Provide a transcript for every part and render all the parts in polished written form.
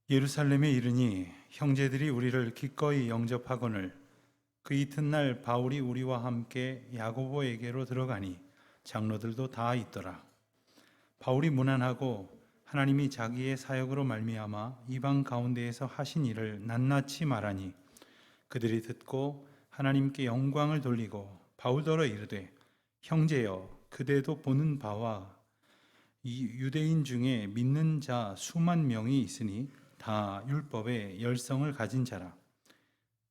예루살렘에 이르니 형제들이 우리를 기꺼이 영접하거늘 그 이튿날 바울이 우리와 함께 야고보에게로 들어가니 장로들도 다 있더라. 바울이 문안하고 하나님이 자기의 사역으로 말미암아 이방 가운데에서 하신 일을 낱낱이 말하니 그들이 듣고 하나님께 영광을 돌리고 바울더러 이르되 형제여 그대도 보는 바와 이 유대인 중에 믿는 자 수만 명이 있으니 다 율법의 열성을 가진 자라.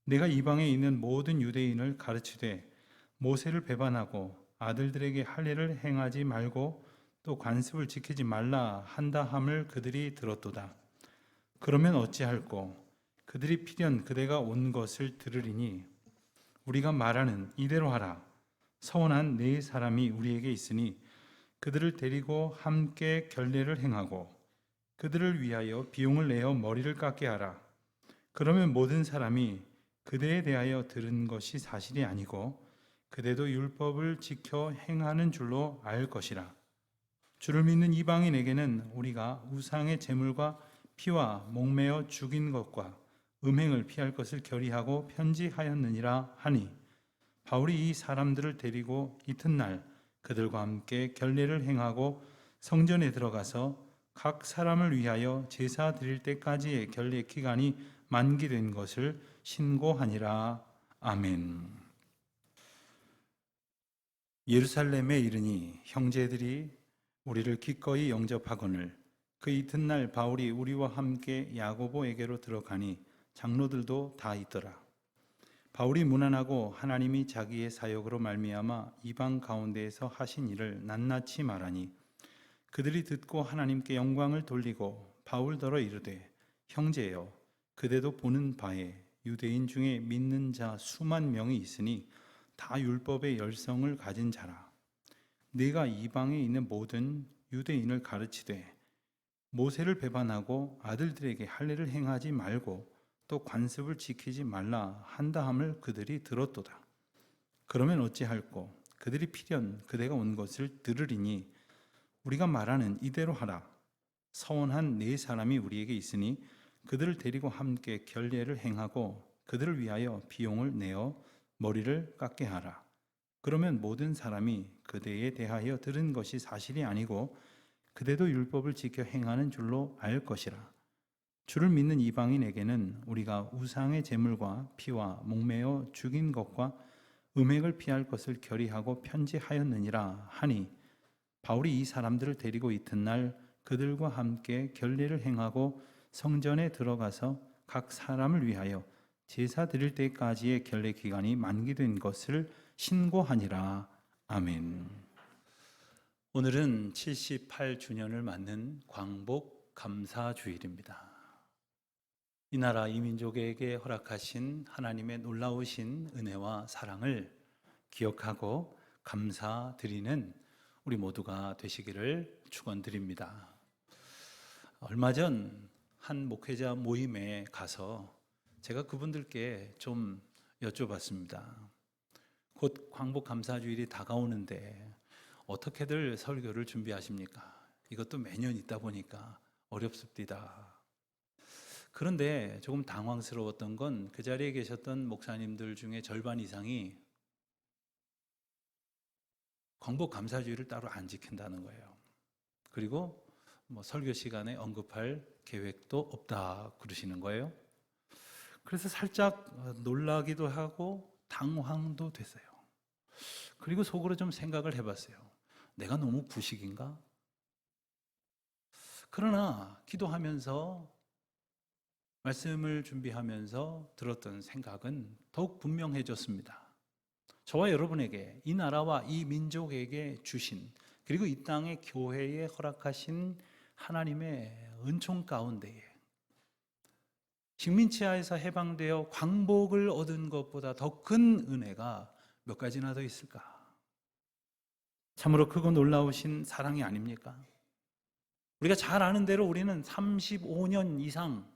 내가 이방에 있는 모든 유대인을 가르치되 모세를 배반하고 아들들에게 할례를 행하지 말고 또 관습을 지키지 말라 한다 함을 그들이 들었도다. 그러면 어찌할꼬? 그들이 필연 그대가 온 것을 들으리니 우리가 말하는 이대로 하라. 서원한 네 사람이 우리에게 있으니 그들을 데리고 함께 결례를 행하고 그들을 위하여 비용을 내어 머리를 깎게 하라. 그러면 모든 사람이 그대에 대하여 들은 것이 사실이 아니고 그대도 율법을 지켜 행하는 줄로 알 것이라. 주를 믿는 이방인에게는 우리가 우상의 제물과 피와 목매어 죽인 것과 음행을 피할 것을 결의하고 편지하였느니라 하니 바울이 이 사람들을 데리고 이튿날 그들과 함께 결례를 행하고 성전에 들어가서 각 사람을 위하여 제사 드릴 때까지의 결례 기간이 만기된 것을 신고하니라. 아멘. 예루살렘에 이르니 형제들이 우리를 기꺼이 영접하거늘 그 이튿날 바울이 우리와 함께 야고보에게로 들어가니 장로들도 다 있더라. 바울이 문안하고 하나님이 자기의 사역으로 말미암아 이방 가운데에서 하신 일을 낱낱이 말하니 그들이 듣고 하나님께 영광을 돌리고 바울더러 이르되 형제여 그대도 보는 바에 유대인 중에 믿는 자 수만 명이 있으니 다 율법의 열성을 가진 자라. 네가 이방에 있는 모든 유대인을 가르치되 모세를 배반하고 아들들에게 할례를 행하지 말고 또 관습을 지키지 말라 한다 함을 그들이 들었도다. 그러면 어찌할꼬? 그들이 필연 그대가 온 것을 들으리니 우리가 말하는 이대로 하라. 서원한 네 사람이 우리에게 있으니 그들을 데리고 함께 결례를 행하고 그들을 위하여 비용을 내어 머리를 깎게 하라. 그러면 모든 사람이 그대에 대하여 들은 것이 사실이 아니고 그대도 율법을 지켜 행하는 줄로 알 것이라. 주를 믿는 이방인에게는 우리가 우상의 제물과 피와 목매어 죽인 것과 음행을 피할 것을 결의하고 편지하였느니라 하니 바울이 이 사람들을 데리고 이튿날 그들과 함께 결례를 행하고 성전에 들어가서 각 사람을 위하여 제사 드릴 때까지의 결례 기간이 만기된 것을 신고하니라. 아멘. 오늘은 78주년을 맞는 광복 감사주일입니다. 이 나라 이 민족에게 허락하신 하나님의 놀라우신 은혜와 사랑을 기억하고 감사드리는 우리 모두가 되시기를 축원드립니다. 얼마 전 한 목회자 모임에 가서 제가 그분들께 좀 여쭤봤습니다. 곧 광복 감사주일이 다가오는데 어떻게들 설교를 준비하십니까? 이것도 매년 있다 보니까 어렵습니다. 그런데 조금 당황스러웠던 건 그 자리에 계셨던 목사님들 중에 절반 이상이 광복 감사주일을 따로 안 지킨다는 거예요. 그리고 설교 시간에 언급할 계획도 없다 그러시는 거예요. 그래서 살짝 놀라기도 하고 당황도 됐어요. 그리고 속으로 좀 생각을 해봤어요. 내가 너무 구식인가? 그러나 기도하면서 말씀을 준비하면서 들었던 생각은 더욱 분명해졌습니다. 저와 여러분에게 이 나라와 이 민족에게 주신 그리고 이 땅의 교회에 허락하신 하나님의 은총 가운데에 식민지하에서 해방되어 광복을 얻은 것보다 더 큰 은혜가 몇 가지나 더 있을까? 참으로 크고 놀라우신 사랑이 아닙니까? 우리가 잘 아는 대로 우리는 35년 이상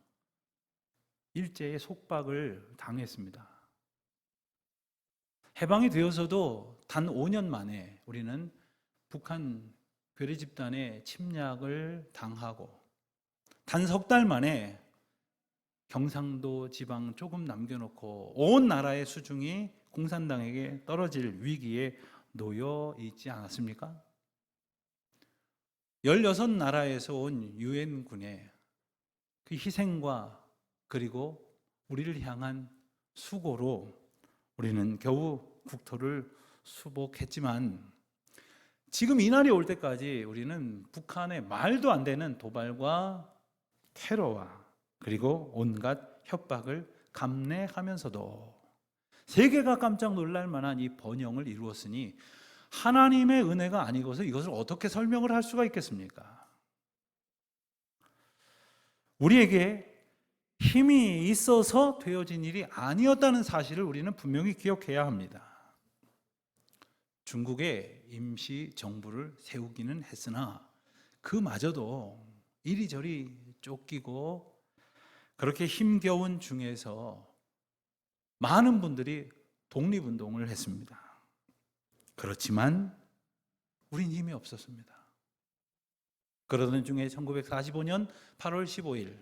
일제의 속박을 당했습니다. 해방이 되어서도 단 5년 만에 우리는 북한 괴뢰 집단의 침략을 당하고 단 석 달 만에 경상도 지방 조금 남겨놓고 온 나라의 수중이 공산당에게 떨어질 위기에 놓여 있지 않았습니까? 16나라에서 온 유엔군의 그 희생과 그리고 우리를 향한 수고로 우리는 겨우 국토를 수복했지만 지금 이 날이 올 때까지 우리는 북한의 말도 안 되는 도발과 테러와 그리고 온갖 협박을 감내하면서도 세계가 깜짝 놀랄 만한 이 번영을 이루었으니 하나님의 은혜가 아니고서 이것을 어떻게 설명을 할 수가 있겠습니까? 우리에게 힘이 있어서 되어진 일이 아니었다는 사실을 우리는 분명히 기억해야 합니다. 중국에 임시 정부를 세우기는 했으나 그마저도 이리저리 쫓기고 그렇게 힘겨운 중에서 많은 분들이 독립운동을 했습니다. 그렇지만 우린 힘이 없었습니다. 그러던 중에 1945년 8월 15일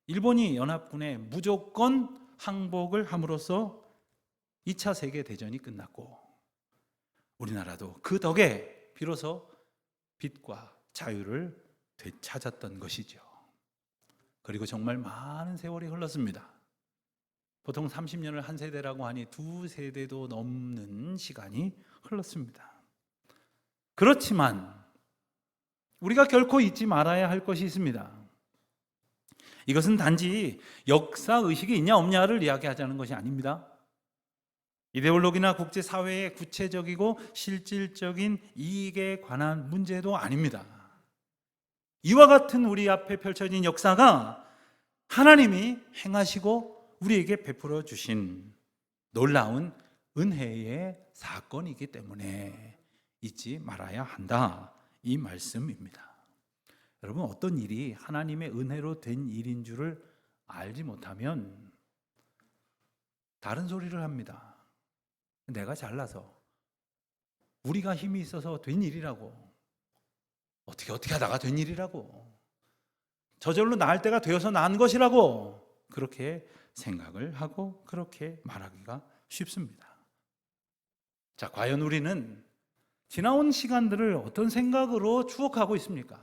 일본이 연합군에 무조건 항복을 함으로써 2차 세계대전이 끝났고 우리나라도 그 덕에 비로소 빛과 자유를 되찾았던 것이죠. 그리고 정말 많은 세월이 흘렀습니다. 보통 30년을 한 세대라고 하니 2세대도 넘는 시간이 흘렀습니다. 그렇지만 우리가 결코 잊지 말아야 할 것이 있습니다. 이것은 단지 역사의식이 있냐 없냐를 이야기하자는 것이 아닙니다. 이데올로기나 국제사회의 구체적이고 실질적인 이익에 관한 문제도 아닙니다. 이와 같은 우리 앞에 펼쳐진 역사가 하나님이 행하시고 우리에게 베풀어 주신 놀라운 은혜의 사건이기 때문에 잊지 말아야 한다, 이 말씀입니다. 여러분, 어떤 일이 하나님의 은혜로 된 일인 줄을 알지 못하면 다른 소리를 합니다. 내가 잘나서, 우리가 힘이 있어서 된 일이라고, 어떻게 하다가 된 일이라고, 저절로 나을 때가 되어서 난 것이라고 그렇게 생각을 하고 그렇게 말하기가 쉽습니다. 자, 과연 우리는 지나온 시간들을 어떤 생각으로 추억하고 있습니까?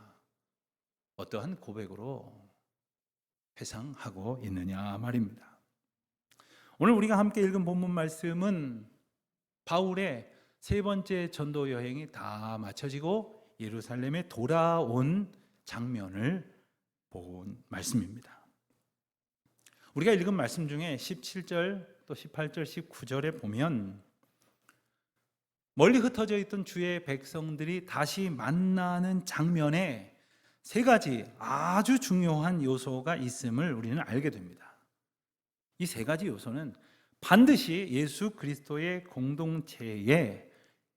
어떠한 고백으로 회상하고 있느냐 말입니다. 오늘 우리가 함께 읽은 본문 말씀은 바울의 세 번째 전도 여행이 다 마쳐지고 예루살렘에 돌아온 장면을 본 말씀입니다. 우리가 읽은 말씀 중에 17절 또 18절 19절에 보면 멀리 흩어져 있던 주의 백성들이 다시 만나는 장면에 세 가지 아주 중요한 요소가 있음을 우리는 알게 됩니다. 이 세 가지 요소는 반드시 예수 그리스도의 공동체에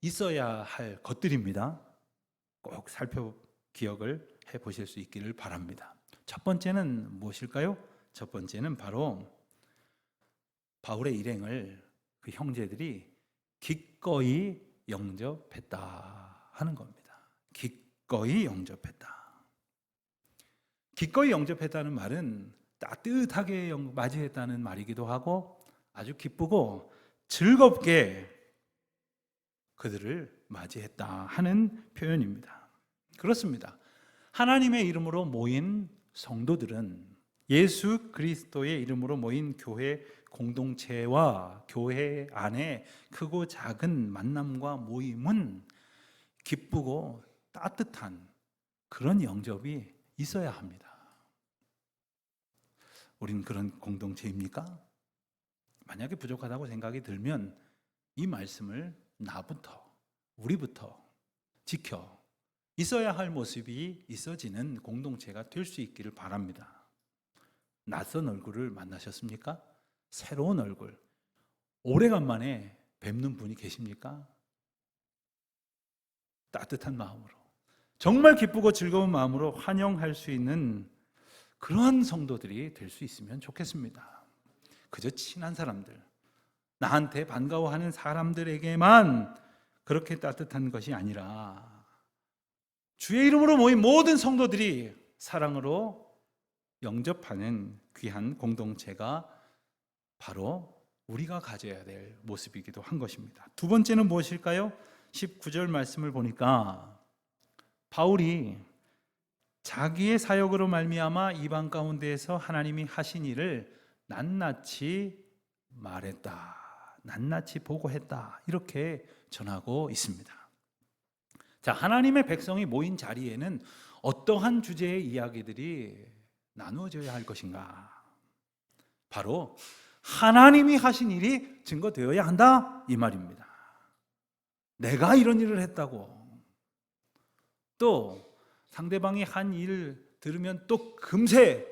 있어야 할 것들입니다. 꼭 기억을 해보실 수 있기를 바랍니다. 첫 번째는 무엇일까요? 첫 번째는 바로 바울의 일행을 그 형제들이 기꺼이 영접했다 하는 겁니다. 기꺼이 영접했다. 기꺼이 영접했다는 말은 따뜻하게 맞이했다는 말이기도 하고 아주 기쁘고 즐겁게 그들을 맞이했다 하는 표현입니다. 그렇습니다. 하나님의 이름으로 모인 성도들은 예수 그리스도의 이름으로 모인 교회 공동체와 교회 안에 크고 작은 만남과 모임은 기쁘고 따뜻한 그런 영접이 있어야 합니다. 우린 그런 공동체입니까? 만약에 부족하다고 생각이 들면 이 말씀을 나부터, 우리부터 지켜 있어야 할 모습이 있어지는 공동체가 될 수 있기를 바랍니다. 낯선 얼굴을 만나셨습니까? 새로운 얼굴, 오래간만에 뵙는 분이 계십니까? 따뜻한 마음으로, 정말 기쁘고 즐거운 마음으로 환영할 수 있는 그러한 성도들이 될 수 있으면 좋겠습니다. 그저 친한 사람들, 나한테 반가워하는 사람들에게만 그렇게 따뜻한 것이 아니라 주의 이름으로 모인 모든 성도들이 사랑으로 영접하는 귀한 공동체가 바로 우리가 가져야 될 모습이기도 한 것입니다. 두 번째는 무엇일까요? 19절 말씀을 보니까 바울이 자기의 사역으로 말미암아 이방 가운데에서 하나님이 하신 일을 낱낱이 말했다, 낱낱이 보고했다, 이렇게 전하고 있습니다. 자, 하나님의 백성이 모인 자리에는 어떠한 주제의 이야기들이 나누어져야 할 것인가? 바로 하나님이 하신 일이 증거되어야 한다, 이 말입니다. 내가 이런 일을 했다고, 또 상대방이 한 일 들으면 또 금세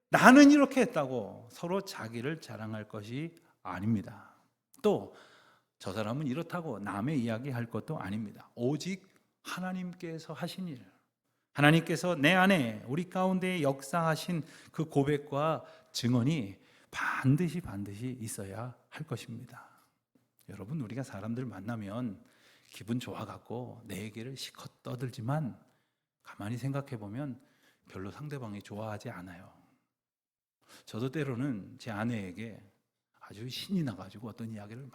나는 이렇게 했다고 서로 자기를 자랑할 것이 아닙니다. 또 저 사람은 이렇다고 남의 이야기할 것도 아닙니다. 오직 하나님께서 하신 일, 하나님께서 내 안에 우리 가운데 역사하신 그 고백과 증언이 반드시 있어야 할 것입니다. 여러분, 우리가 사람들 만나면 기분 좋아갖고 내 얘기를 실컷 떠들지만 가만히 생각해 보면 별로 상대방이 좋아하지 않아요. 저도 때로는 제 아내에게 아주 신이 나가지고 어떤 이야기를 막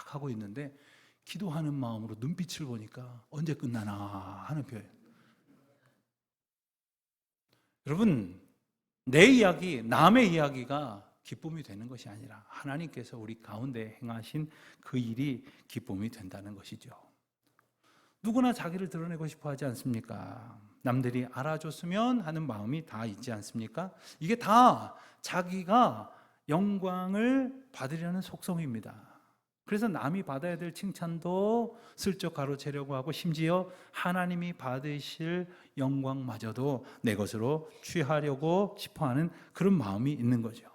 하고 있는데 기도하는 마음으로 눈빛을 보니까 언제 끝나나 하는 표현. 여러분, 내 이야기, 남의 이야기가 기쁨이 되는 것이 아니라 하나님께서 우리 가운데 행하신 그 일이 기쁨이 된다는 것이죠. 누구나 자기를 드러내고 싶어 하지 않습니까? 남들이 알아줬으면 하는 마음이 다 있지 않습니까? 이게 다 자기가 영광을 받으려는 속성입니다. 그래서 남이 받아야 될 칭찬도 슬쩍 가로채려고 하고, 심지어 하나님이 받으실 영광마저도 내 것으로 취하려고 싶어하는 그런 마음이 있는 거죠.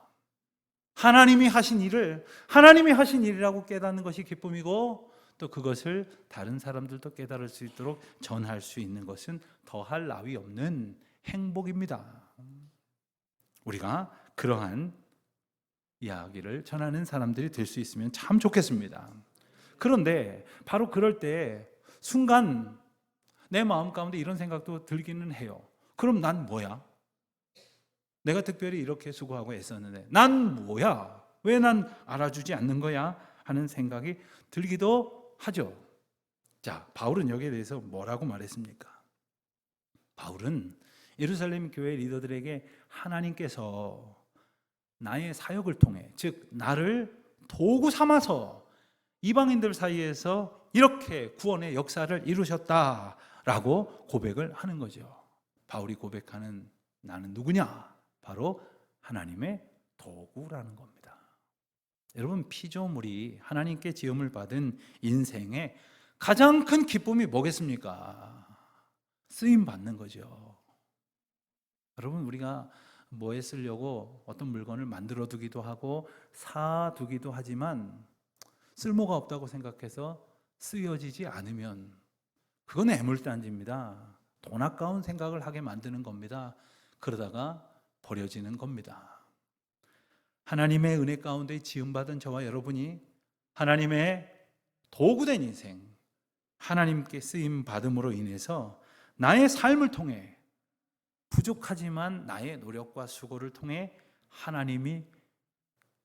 하나님이 하신 일을 하나님이 하신 일이라고 깨닫는 것이 기쁨이고, 또 그것을 다른 사람들도 깨달을 수 있도록 전할 수 있는 것은 더할 나위 없는 행복입니다. 우리가 그러한 이야기를 전하는 사람들이 될 수 있으면 참 좋겠습니다. 그런데 바로 그럴 때 순간 내 마음 가운데 이런 생각도 들기는 해요. 그럼 난 뭐야? 내가 특별히 이렇게 수고하고 애썼는데 난 뭐야? 왜 난 알아주지 않는 거야? 하는 생각이 들기도 하죠. 자, 바울은 여기에 대해서 뭐라고 말했습니까? 바울은 예루살렘 교회 리더들에게 하나님께서 나의 사역을 통해, 즉 나를 도구 삼아서 이방인들 사이에서 이렇게 구원의 역사를 이루셨다라고 고백을 하는 거죠. 바울이 고백하는 나는 누구냐? 바로 하나님의 도구라는 겁니다. 여러분, 피조물이 하나님께 지음을 받은 인생의 가장 큰 기쁨이 뭐겠습니까? 쓰임 받는 거죠. 여러분, 우리가 뭐에 쓰려고 어떤 물건을 만들어 두기도 하고 사두기도 하지만 쓸모가 없다고 생각해서 쓰여지지 않으면 그건 애물단지입니다. 돈 아까운 생각을 하게 만드는 겁니다. 그러다가 버려지는 겁니다. 하나님의 은혜 가운데 지음받은 저와 여러분이 하나님의 도구된 인생, 하나님께 쓰임 받음으로 인해서 나의 삶을 통해, 부족하지만 나의 노력과 수고를 통해 하나님이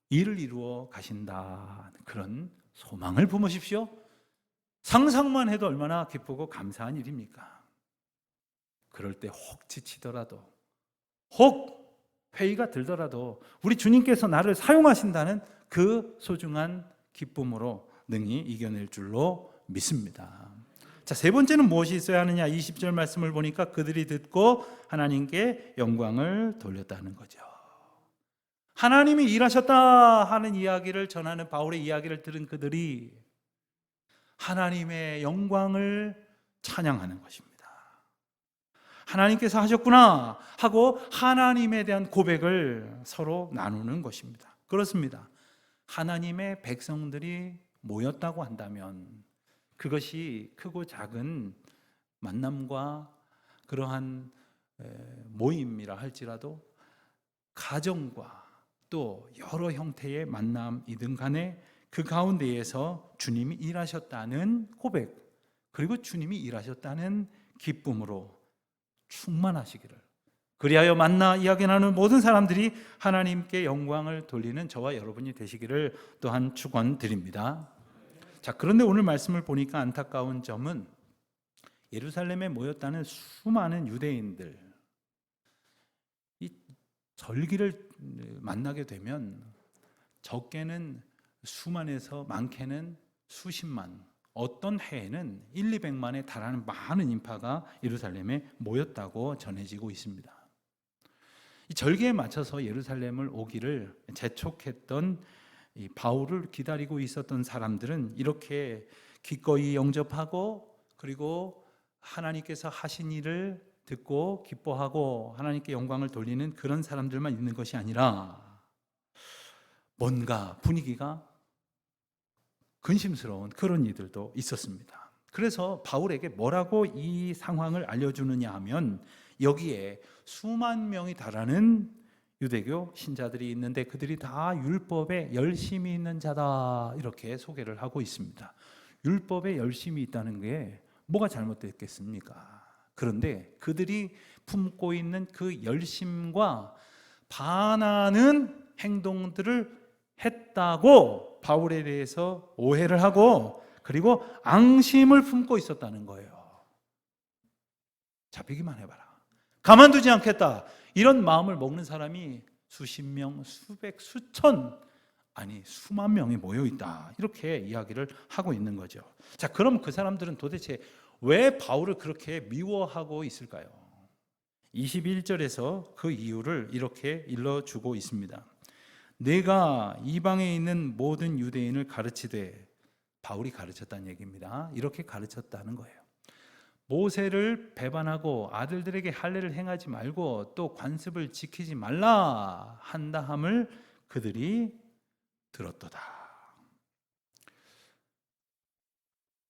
일을 이루어 가신다, 그런 소망을 품으십시오. 상상만 해도 얼마나 기쁘고 감사한 일입니까? 그럴 때 혹 지치더라도, 혹 회의가 들더라도 우리 주님께서 나를 사용하신다는 그 소중한 기쁨으로 능히 이겨낼 줄로 믿습니다. 자, 세 번째는 무엇이 있어야 하느냐? 20절 말씀을 보니까 그들이 듣고 하나님께 영광을 돌렸다는 거죠. 하나님이 일하셨다 하는 이야기를 전하는 바울의 이야기를 들은 그들이 하나님의 영광을 찬양하는 것입니다. 하나님께서 하셨구나 하고 하나님에 대한 고백을 서로 나누는 것입니다. 그렇습니다. 하나님의 백성들이 모였다고 한다면 그것이 크고 작은 만남과 그러한 모임이라 할지라도 가정과 또 여러 형태의 만남이든 간에 그 가운데에서 주님이 일하셨다는 고백, 그리고 주님이 일하셨다는 기쁨으로 충만하시기를, 그리하여 만나 이야기 나누는 모든 사람들이 하나님께 영광을 돌리는 저와 여러분이 되시기를 또한 축원드립니다. 자, 그런데 오늘 말씀을 보니까 안타까운 점은 예루살렘에 모였다는 수많은 유대인들, 이 절기를 만나게 되면 적게는 수만에서 많게는 수십만, 어떤 해에는 1, 200만에 달하는 많은 인파가 예루살렘에 모였다고 전해지고 있습니다. 이 절기에 맞춰서 예루살렘을 오기를 재촉했던 이 바울을 기다리고 있었던 사람들은 이렇게 기꺼이 영접하고, 그리고 하나님께서 하신 일을 듣고 기뻐하고 하나님께 영광을 돌리는 그런 사람들만 있는 것이 아니라 뭔가 분위기가 근심스러운 그런 이들도 있었습니다. 그래서 바울에게 뭐라고 이 상황을 알려주느냐 하면, 여기에 수만 명이 달하는 유대교 신자들이 있는데 그들이 다 율법에 열심히 있는 자다, 이렇게 소개를 하고 있습니다. 율법에 열심히 있다는 게 뭐가 잘못됐겠습니까? 그런데 그들이 품고 있는 그 열심과 반하는 행동들을 했다고 바울에 대해서 오해를 하고, 그리고 앙심을 품고 있었다는 거예요. 잡히기만 해봐라, 가만두지 않겠다, 이런 마음을 먹는 사람이 수십 명, 수백, 수천, 아니 수만 명이 모여 있다, 이렇게 이야기를 하고 있는 거죠. 자, 그럼 그 사람들은 도대체 왜 바울을 그렇게 미워하고 있을까요? 21절에서 그 이유를 이렇게 일러주고 있습니다. 내가 이방에 있는 모든 유대인을 가르치되, 바울이 가르쳤다는 얘기입니다. 이렇게 가르쳤다는 거예요. 모세를 배반하고 아들들에게 할례를 행하지 말고 또 관습을 지키지 말라 한다 함을 그들이 들었도다.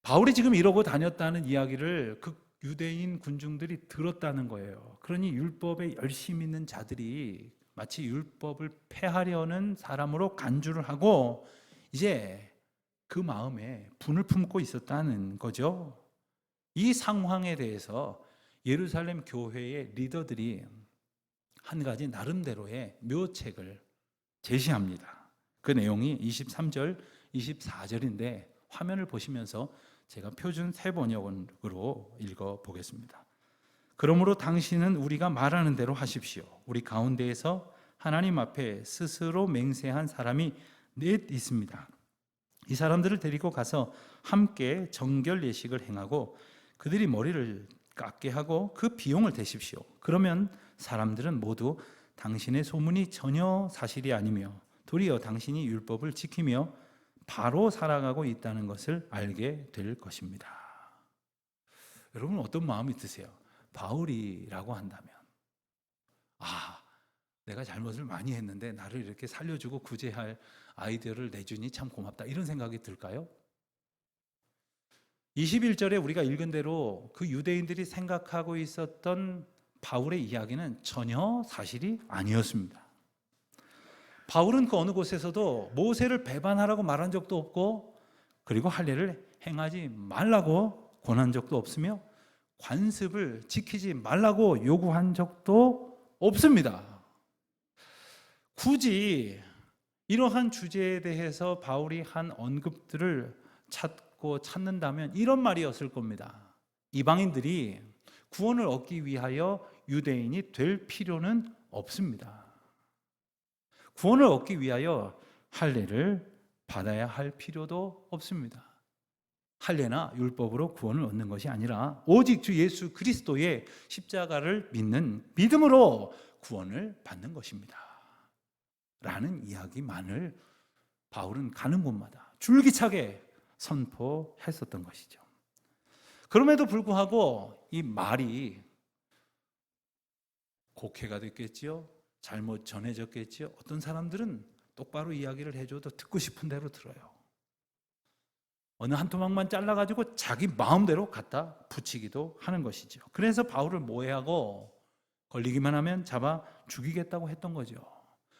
바울이 지금 이러고 다녔다는 이야기를 그 유대인 군중들이 들었다는 거예요. 그러니 율법에 열심히 있는 자들이 마치 율법을 폐하려는 사람으로 간주를 하고 이제 그 마음에 분을 품고 있었다는 거죠. 이 상황에 대해서 예루살렘 교회의 리더들이 한 가지 나름대로의 묘책을 제시합니다. 그 내용이 23절, 24절인데 화면을 보시면서 제가 표준 새 번역으로 읽어보겠습니다. 그러므로 당신은 우리가 말하는 대로 하십시오. 우리 가운데에서 하나님 앞에 스스로 맹세한 사람이 넷 있습니다. 이 사람들을 데리고 가서 함께 정결 예식을 행하고 그들이 머리를 깎게 하고 그 비용을 대십시오. 그러면 사람들은 모두 당신의 소문이 전혀 사실이 아니며 도리어 당신이 율법을 지키며 바로 살아가고 있다는 것을 알게 될 것입니다. 여러분 어떤 마음이 드세요? 바울이라고 한다면, 내가 잘못을 많이 했는데 나를 이렇게 살려주고 구제할 아이디어를 내주니 참 고맙다, 이런 생각이 들까요? 21절에 우리가 읽은 대로 그 유대인들이 생각하고 있었던 바울의 이야기는 전혀 사실이 아니었습니다. 바울은 그 어느 곳에서도 모세를 배반하라고 말한 적도 없고, 그리고 할례를 행하지 말라고 권한 적도 없으며 관습을 지키지 말라고 요구한 적도 없습니다. 굳이 이러한 주제에 대해서 바울이 한 언급들을 찾는다면 이런 말이었을 겁니다. 이방인들이 구원을 얻기 위하여 유대인이 될 필요는 없습니다. 구원을 얻기 위하여 할례를 받아야 할 필요도 없습니다. 할례나 율법으로 구원을 얻는 것이 아니라 오직 주 예수 그리스도의 십자가를 믿는 믿음으로 구원을 받는 것입니다. 라는 이야기만을 바울은 가는 곳마다 줄기차게 선포했었던 것이죠. 그럼에도 불구하고 이 말이 곡해가 됐겠지요. 잘못 전해졌겠지요. 어떤 사람들은 똑바로 이야기를 해줘도 듣고 싶은 대로 들어요. 어느 한 토막만 잘라가지고 자기 마음대로 갖다 붙이기도 하는 것이죠. 그래서 바울을 모해하고 걸리기만 하면 잡아 죽이겠다고 했던 거죠.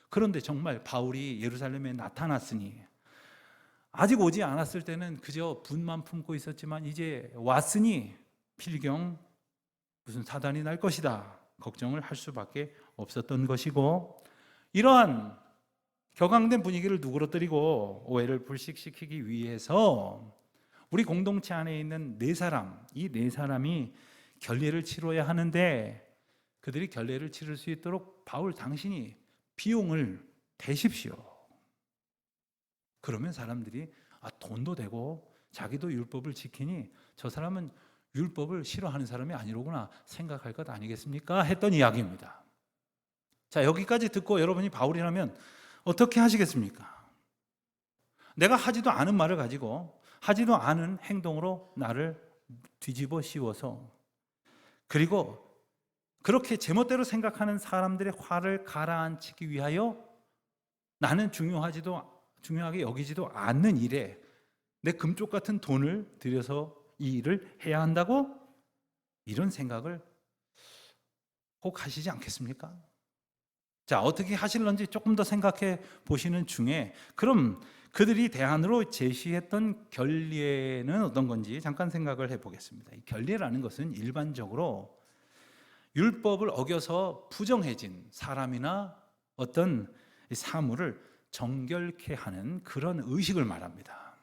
그런데 정말 바울이 예루살렘에 나타났으니, 아직 오지 않았을 때는 그저 분만 품고 있었지만 이제 왔으니 필경 무슨 사단이 날 것이다, 걱정을 할 수밖에 없었던 것이고, 이러한 격앙된 분위기를 누그러뜨리고 오해를 불식시키기 위해서 우리 공동체 안에 있는 네 사람, 이 네 사람이 결례를 치러야 하는데, 그들이 결례를 치를 수 있도록 바울 당신이 비용을 대십시오. 그러면 사람들이 돈도 되고 자기도 율법을 지키니 저 사람은 율법을 싫어하는 사람이 아니로구나 생각할 것 아니겠습니까? 했던 이야기입니다. 자, 여기까지 듣고 여러분이 바울이라면 어떻게 하시겠습니까? 내가 하지도 않은 말을 가지고 하지도 않은 행동으로 나를 뒤집어 씌워서, 그리고 그렇게 제멋대로 생각하는 사람들의 화를 가라앉히기 위하여 나는 중요하게 여기지도 않는 일에 내 금쪽 같은 돈을 들여서 이 일을 해야 한다고? 이런 생각을 꼭 하시지 않겠습니까? 자, 어떻게 하실런지 조금 더 생각해 보시는 중에, 그럼 그들이 대안으로 제시했던 결례는 어떤 건지 잠깐 생각을 해보겠습니다. 이 결례라는 것은 일반적으로 율법을 어겨서 부정해진 사람이나 어떤 사물을 정결케 하는 그런 의식을 말합니다.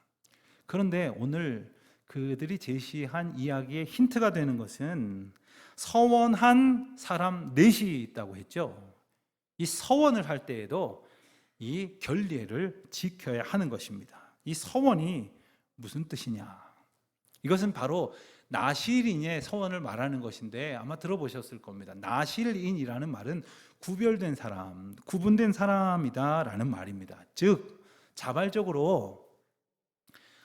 그런데 오늘 그들이 제시한 이야기의 힌트가 되는 것은 서원한 사람 넷이 있다고 했죠. 이 서원을 할 때에도 이 결례를 지켜야 하는 것입니다. 이 서원이 무슨 뜻이냐? 이것은 바로 나실인의 서원을 말하는 것인데 아마 들어보셨을 겁니다. 나실인이라는 말은 구별된 사람, 구분된 사람이다라는 말입니다. 즉, 자발적으로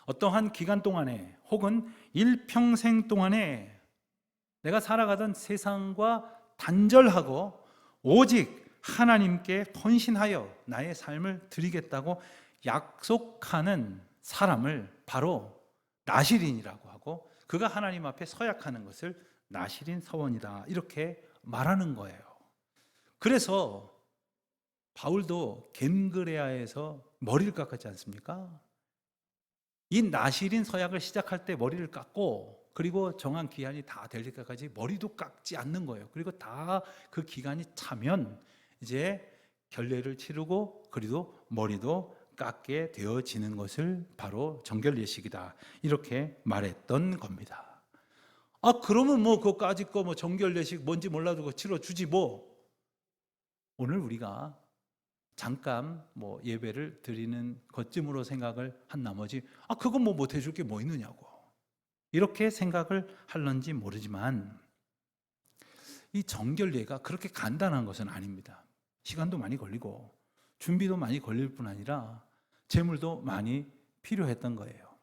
어떠한 기간 동안에 혹은 일평생 동안에 내가 살아가던 세상과 단절하고 오직 하나님께 헌신하여 나의 삶을 드리겠다고 약속하는 사람을 바로 나실인이라고 하고, 그가 하나님 앞에 서약하는 것을 나실인 서원이다 이렇게 말하는 거예요. 그래서 바울도 겐그레아에서 머리를 깎았지 않습니까? 이 나실인 서약을 시작할 때 머리를 깎고, 그리고 정한 기한이 다 될 때까지 머리도 깎지 않는 거예요. 그리고 다 그 기간이 차면 이제 결례를 치르고 그리고 머리도 깎게 되어지는 것을 바로 정결 예식이다 이렇게 말했던 겁니다. 그러면 뭐 그거까지 거 뭐 정결 예식 뭔지 몰라도 치러 주지 뭐. 오늘 우리가 잠깐 뭐 예배를 드리는 것쯤으로 생각을 한 나머지 그건 뭐 못 해줄 게 뭐 있느냐고 이렇게 생각을 할런지 모르지만, 이 정결례가 그렇게 간단한 것은 아닙니다. 시간도 많이 걸리고 준비도 많이 걸릴 뿐 아니라 재물도 많이 필요했던 거예요.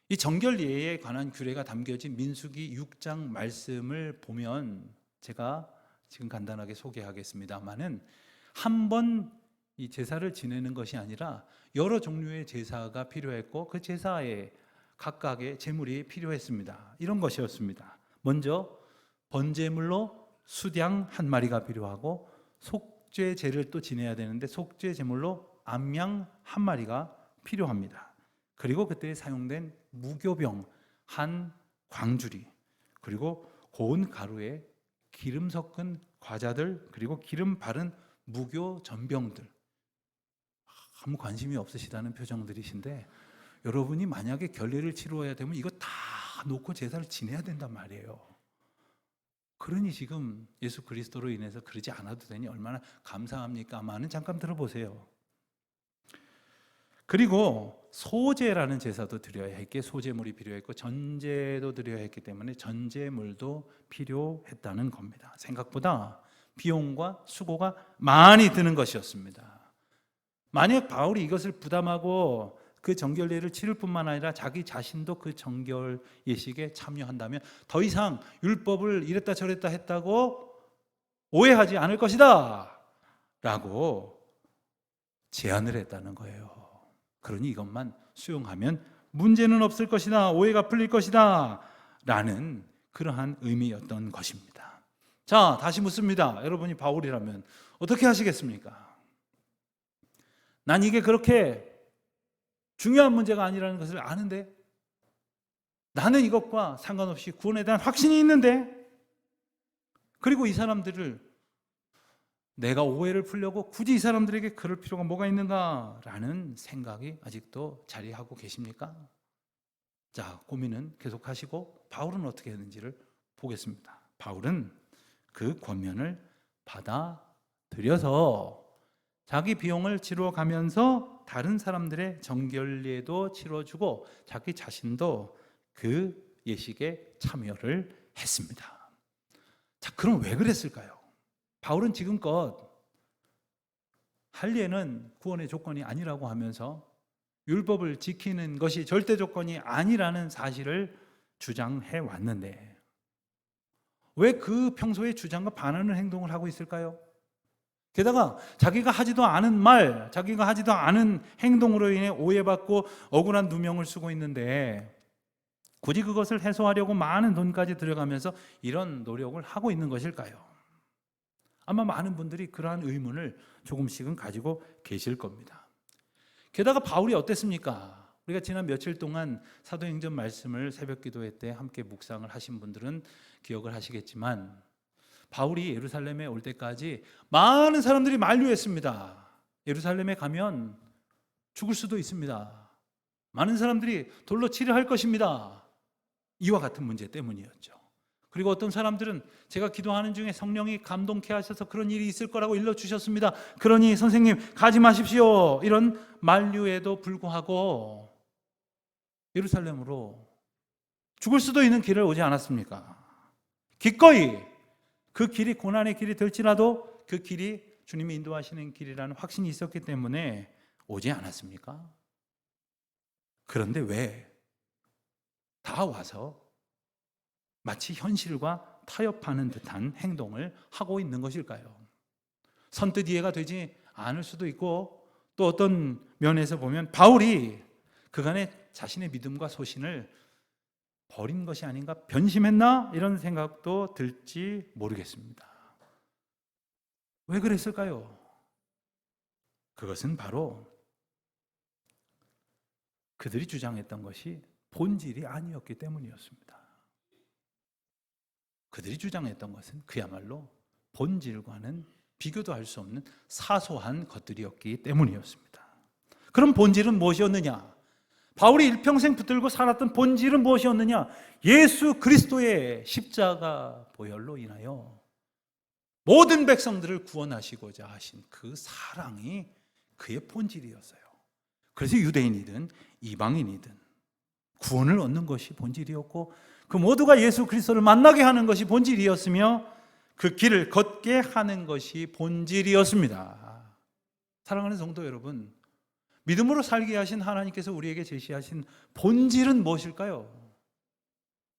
이 정결례에 관한 규례가 담겨진 민수기 6장 말씀을 보면 제가 지금 간단하게 소개하겠습니다만은, 한 번 이 제사를 지내는 것이 아니라 여러 종류의 제사가 필요했고 그 제사에 각각의 제물이 필요했습니다. 이런 것이었습니다. 먼저 번제물로 수양 한 마리가 필요하고, 속죄제를 또 지내야 되는데 속죄 제물로 암양 한 마리가 필요합니다. 그리고 그때 사용된 무교병 한 광주리, 그리고 고운 가루에 기름 섞은 과자들, 그리고 기름 바른 무교 전병들. 아무 관심이 없으시다는 표정들이신데, 여러분이 만약에 결례를 치러야 되면 이거 다 놓고 제사를 지내야 된단 말이에요. 그러니 지금 예수 그리스도로 인해서 그러지 않아도 되니 얼마나 감사합니까만은 잠깐 들어보세요. 그리고 소제라는 제사도 드려야 했기에 소제물이 필요했고, 전제도 드려야 했기 때문에 전제물도 필요했다는 겁니다. 생각보다 비용과 수고가 많이 드는 것이었습니다. 만약 바울이 이것을 부담하고 그 정결례를 치를 뿐만 아니라 자기 자신도 그 정결 예식에 참여한다면 더 이상 율법을 이랬다 저랬다 했다고 오해하지 않을 것이다 라고 제안을 했다는 거예요. 그러니 이것만 수용하면 문제는 없을 것이다, 오해가 풀릴 것이다 라는 그러한 의미였던 것입니다. 자, 다시 묻습니다. 여러분이 바울이라면 어떻게 하시겠습니까? 난 이게 그렇게 중요한 문제가 아니라는 것을 아는데, 나는 이것과 상관없이 구원에 대한 확신이 있는데, 그리고 이 사람들을 내가 오해를 풀려고 굳이 이 사람들에게 그럴 필요가 뭐가 있는가라는 생각이 아직도 자리하고 계십니까? 자, 고민은 계속하시고 바울은 어떻게 했는지를 보겠습니다. 바울은 그 권면을 받아들여서 자기 비용을 치러 가면서 다른 사람들의 정결례도 치러주고 자기 자신도 그 예식에 참여를 했습니다. 자, 그럼 왜 그랬을까요? 바울은 지금껏 할례는 구원의 조건이 아니라고 하면서 율법을 지키는 것이 절대 조건이 아니라는 사실을 주장해 왔는데 왜 그 평소의 주장과 반하는 행동을 하고 있을까요? 게다가 자기가 하지도 않은 말, 자기가 하지도 않은 행동으로 인해 오해받고 억울한 누명을 쓰고 있는데 굳이 그것을 해소하려고 많은 돈까지 들여가면서 이런 노력을 하고 있는 것일까요? 아마 많은 분들이 그러한 의문을 조금씩은 가지고 계실 겁니다. 게다가 바울이 어땠습니까? 우리가 지난 며칠 동안 사도행전 말씀을 새벽 기도회 때 함께 묵상을 하신 분들은 기억을 하시겠지만 바울이 예루살렘에 올 때까지 많은 사람들이 만류했습니다. 예루살렘에 가면 죽을 수도 있습니다. 많은 사람들이 돌로 치려할 것입니다. 이와 같은 문제 때문이었죠. 그리고 어떤 사람들은 제가 기도하는 중에 성령이 감동케 하셔서 그런 일이 있을 거라고 일러주셨습니다. 그러니 선생님 가지 마십시오. 이런 만류에도 불구하고 예루살렘으로 죽을 수도 있는 길을 오지 않았습니까? 기꺼이 그 길이 고난의 길이 될지라도 그 길이 주님이 인도하시는 길이라는 확신이 있었기 때문에 오지 않았습니까? 그런데 왜 다 와서 마치 현실과 타협하는 듯한 행동을 하고 있는 것일까요? 선뜻 이해가 되지 않을 수도 있고 또 어떤 면에서 보면 바울이 그간의 자신의 믿음과 소신을 버린 것이 아닌가, 변심했나? 이런 생각도 들지 모르겠습니다. 왜 그랬을까요? 그것은 바로 그들이 주장했던 것이 본질이 아니었기 때문이었습니다. 그들이 주장했던 것은 그야말로 본질과는 비교도 할 수 없는 사소한 것들이었기 때문이었습니다. 그럼 본질은 무엇이었느냐? 바울이 일평생 붙들고 살았던 본질은 무엇이었느냐? 예수 그리스도의 십자가 보혈로 인하여 모든 백성들을 구원하시고자 하신 그 사랑이 그의 본질이었어요. 그래서 유대인이든 이방인이든 구원을 얻는 것이 본질이었고 그 모두가 예수 그리스도를 만나게 하는 것이 본질이었으며 그 길을 걷게 하는 것이 본질이었습니다. 사랑하는 성도 여러분, 믿음으로 살게 하신 하나님께서 우리에게 제시하신 본질은 무엇일까요?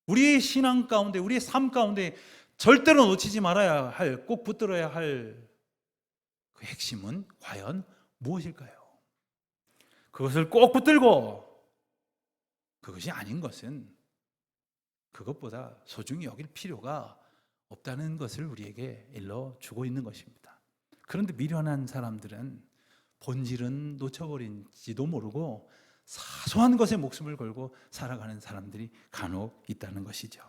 우리의 신앙 가운데, 우리의 삶 가운데 절대로 놓치지 말아야 할, 꼭 붙들어야 할 그 핵심은 과연 무엇일까요? 그것을 꼭 붙들고 그것이 아닌 것은 그것보다 소중히 여길 필요가 없다는 것을 우리에게 일러주고 있는 것입니다. 그런데 미련한 사람들은 본질은 놓쳐버린지도 모르고 사소한 것에 목숨을 걸고 살아가는 사람들이 간혹 있다는 것이죠.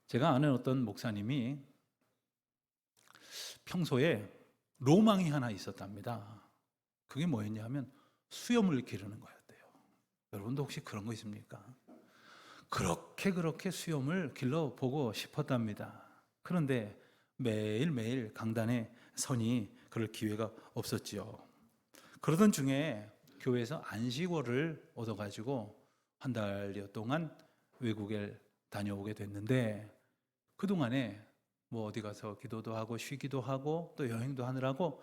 제가 아는 어떤 목사님이 평소에 로망이 하나 있었답니다. 그게 뭐였냐 하면 수염을 기르는 거였대요. 여러분도 혹시 그런 거 있습니까? 그렇게 수염을 길러보고 싶었답니다. 그런데 매일매일 강단에 서니 그럴 기회가 없었지요. 그러던 중에 교회에서 안식월을 얻어가지고 한 달여 동안 외국에 다녀오게 됐는데 그동안에 뭐 어디 가서 기도도 하고 쉬기도 하고 또 여행도 하느라고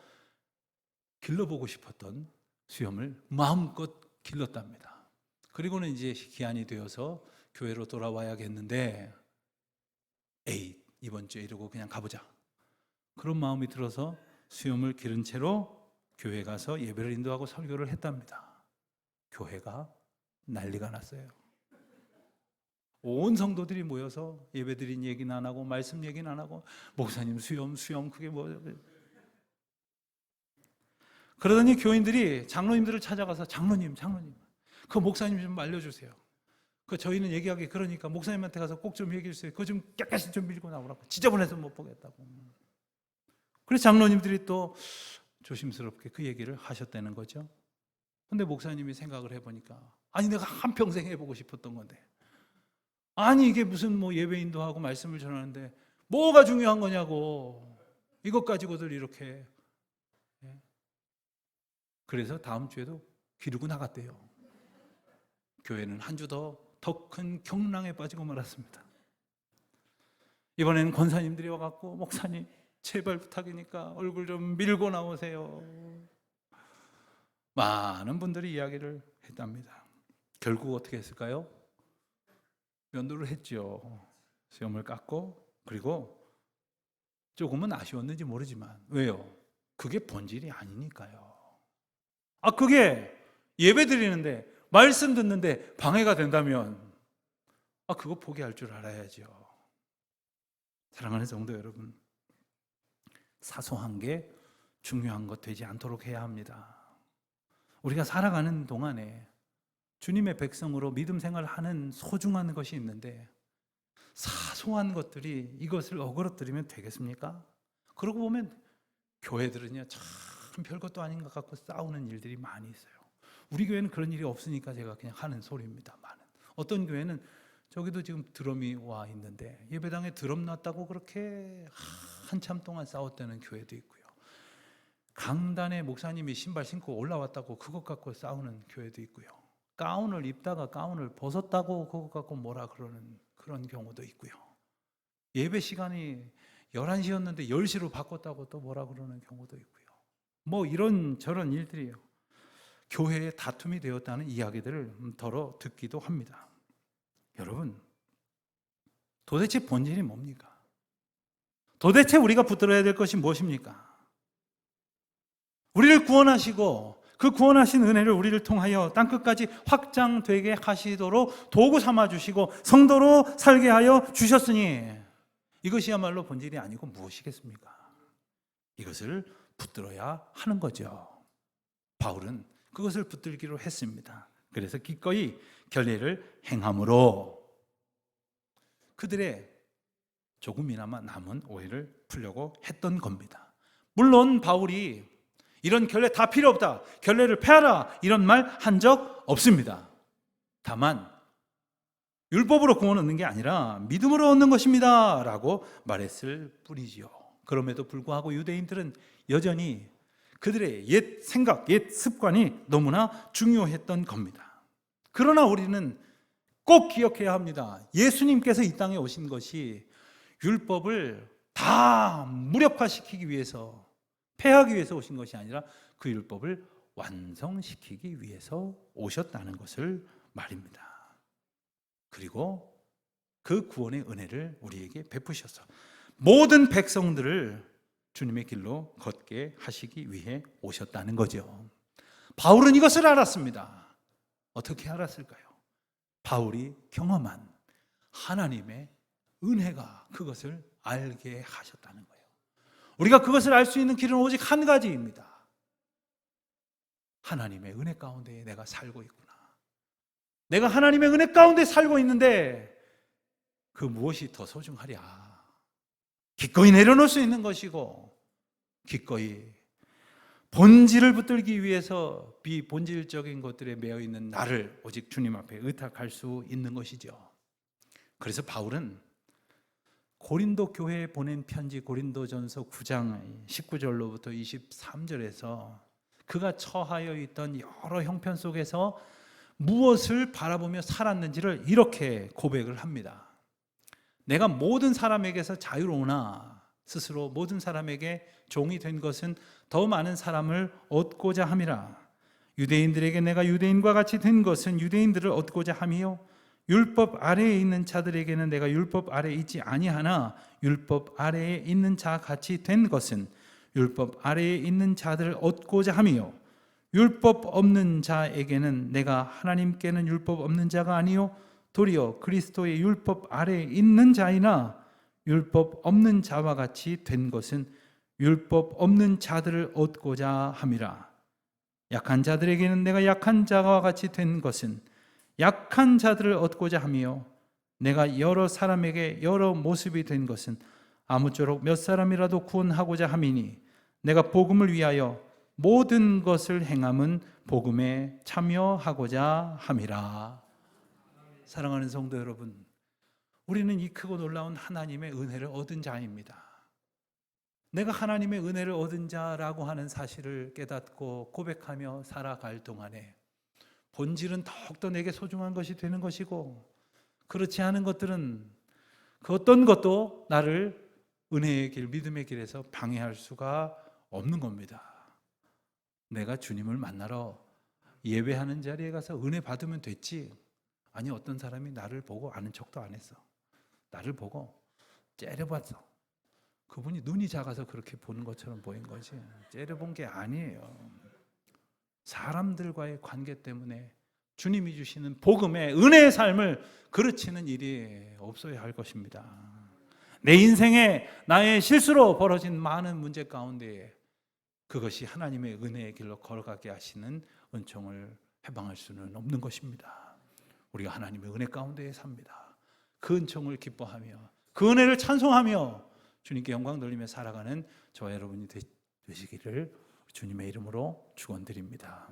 길러보고 싶었던 수염을 마음껏 길렀답니다. 그리고는 이제 기한이 되어서 교회로 돌아와야겠는데 에이 이번 주에 이러고 그냥 가보자 그런 마음이 들어서 수염을 기른 채로 교회 가서 예배를 인도하고 설교를 했답니다. 교회가 난리가 났어요. 온 성도들이 모여서 예배드린 얘기는 안 하고 말씀 얘기는 안 하고 목사님 수염 그게 뭐예요? 그러더니 교인들이 장로님들을 찾아가서 장로님 그 목사님 좀 알려주세요. 저희는 얘기하기 그러니까 목사님한테 가서 꼭 좀 얘기해 주세요. 그거 좀 깨끗이 좀 밀고 나오라고. 지저분해서 못 보겠다고. 그래서 장로님들이 또 조심스럽게 그 얘기를 하셨다는 거죠. 근데 목사님이 생각을 해보니까 아니 내가 한평생 해보고 싶었던 건데 아니 이게 무슨 뭐 예배인도 하고 말씀을 전하는데 뭐가 중요한 거냐고 이것 가지고들 이렇게. 그래서 다음 주에도 기르고 나갔대요. 교회는 한 주 더 큰 경랑에 빠지고 말았습니다. 이번에는 권사님들이 와갖고 목사님 제발 부탁이니까 얼굴 좀 밀고 나오세요. 많은 분들이 이야기를 했답니다. 결국 어떻게 했을까요? 면도를 했죠. 수염을 깎고. 그리고 조금은 아쉬웠는지 모르지만 왜요? 그게 본질이 아니니까요. 그게 예배 드리는데 말씀 듣는데 방해가 된다면 그거 포기할 줄 알아야죠. 사랑하는 성도 여러분, 사소한 게 중요한 것 되지 않도록 해야 합니다. 우리가 살아가는 동안에 주님의 백성으로 믿음 생활하는 소중한 것이 있는데 사소한 것들이 이것을 어그러뜨리면 되겠습니까? 그러고 보면 교회들은요 참 별것도 아닌 것 같고 싸우는 일들이 많이 있어요. 우리 교회는 그런 일이 없으니까 제가 그냥 하는 소리입니다. 어떤 교회는 저기도 지금 드럼이 와 있는데 예배당에 드럼 놨다고 그렇게 한참 동안 싸웠다는 교회도 있고요. 강단에 목사님이 신발 신고 올라왔다고 그것 갖고 싸우는 교회도 있고요. 가운을 입다가 가운을 벗었다고 그것 갖고 뭐라 그러는 그런 경우도 있고요. 예배 시간이 11시였는데 10시로 바꿨다고 또 뭐라 그러는 경우도 있고요. 뭐 이런 저런 일들이에요. 교회에 다툼이 되었다는 이야기들을 더러 듣기도 합니다. 여러분, 도대체 본질이 뭡니까? 도대체 우리가 붙들어야 될 것이 무엇입니까? 우리를 구원하시고 그 구원하신 은혜를 우리를 통하여 땅끝까지 확장되게 하시도록 도구 삼아주시고 성도로 살게 하여 주셨으니 이것이야말로 본질이 아니고 무엇이겠습니까? 이것을 붙들어야 하는 거죠. 바울은 그것을 붙들기로 했습니다. 그래서 기꺼이 결례를 행함으로 그들의 조금이나마 남은 오해를 풀려고 했던 겁니다. 물론 바울이 이런 결례 다 필요 없다, 결례를 폐하라 이런 말 한 적 없습니다. 다만 율법으로 구원 얻는 게 아니라 믿음으로 얻는 것입니다 라고 말했을 뿐이지요. 그럼에도 불구하고 유대인들은 여전히 그들의 옛 생각, 옛 습관이 너무나 중요했던 겁니다. 그러나 우리는 꼭 기억해야 합니다. 예수님께서 이 땅에 오신 것이 율법을 다 무력화시키기 위해서, 폐하기 위해서 오신 것이 아니라 그 율법을 완성시키기 위해서 오셨다는 것을 말입니다. 그리고 그 구원의 은혜를 우리에게 베푸셔서 모든 백성들을 주님의 길로 걷게 하시기 위해 오셨다는 거죠. 바울은 이것을 알았습니다. 어떻게 알았을까요? 바울이 경험한 하나님의 은혜가 그것을 알게 하셨다는 거예요. 우리가 그것을 알 수 있는 길은 오직 한 가지입니다. 하나님의 은혜 가운데 내가 살고 있구나. 내가 하나님의 은혜 가운데 살고 있는데 그 무엇이 더 소중하랴. 기꺼이 내려놓을 수 있는 것이고 기꺼이 본질을 붙들기 위해서 비본질적인 것들에 매여 있는 나를 오직 주님 앞에 의탁할 수 있는 것이죠. 그래서 바울은 고린도 교회에 보낸 편지 고린도전서 9장 19절로부터 23절에서 그가 처하여 있던 여러 형편 속에서 무엇을 바라보며 살았는지를 이렇게 고백을 합니다. 내가 모든 사람에게서 자유로우나 스스로 모든 사람에게 종이 된 것은 더 많은 사람을 얻고자 함이라. 유대인들에게 내가 유대인과 같이 된 것은 유대인들을 얻고자 함이요 율법 아래에 있는 자들에게는 내가 율법 아래에 있지 아니하나 율법 아래에 있는 자 같이 된 것은 율법 아래에 있는 자들을 얻고자 함이요 율법 없는 자에게는 내가 하나님께는 율법 없는 자가 아니요 도리어 그리스도의 율법 아래에 있는 자이나 율법 없는 자와 같이 된 것은 율법 없는 자들을 얻고자 함이라. 약한 자들에게는 내가 약한 자와 같이 된 것은 약한 자들을 얻고자 하며 내가 여러 사람에게 여러 모습이 된 것은 아무쪼록 몇 사람이라도 구원하고자 함이니 내가 복음을 위하여 모든 것을 행함은 복음에 참여하고자 함이라. 사랑하는 성도 여러분, 우리는 이 크고 놀라운 하나님의 은혜를 얻은 자입니다. 내가 하나님의 은혜를 얻은 자라고 하는 사실을 깨닫고 고백하며 살아갈 동안에 본질은 더욱더 내게 소중한 것이 되는 것이고, 그렇지 않은 것들은 그 어떤 것도 나를 은혜의 길, 믿음의 길에서 방해할 수가 없는 겁니다. 내가 주님을 만나러 예배하는 자리에 가서 은혜 받으면 됐지. 아니, 어떤 사람이 나를 보고 아는 척도 안 했어. 나를 보고 째려봤어. 그분이 눈이 작아서 그렇게 보는 것처럼 보인 거지, 째려본 게 아니에요. 사람들과의 관계 때문에 주님이 주시는 복음의 은혜의 삶을 그르치는 일이 없어야 할 것입니다. 내 인생에 나의 실수로 벌어진 많은 문제 가운데 그것이 하나님의 은혜의 길로 걸어가게 하시는 은총을 해방할 수는 없는 것입니다. 우리가 하나님의 은혜 가운데 삽니다. 그 은총을 기뻐하며 그 은혜를 찬송하며 주님께 영광 돌리며 살아가는 저와 여러분이 되시기를 주님의 이름으로 축원드립니다.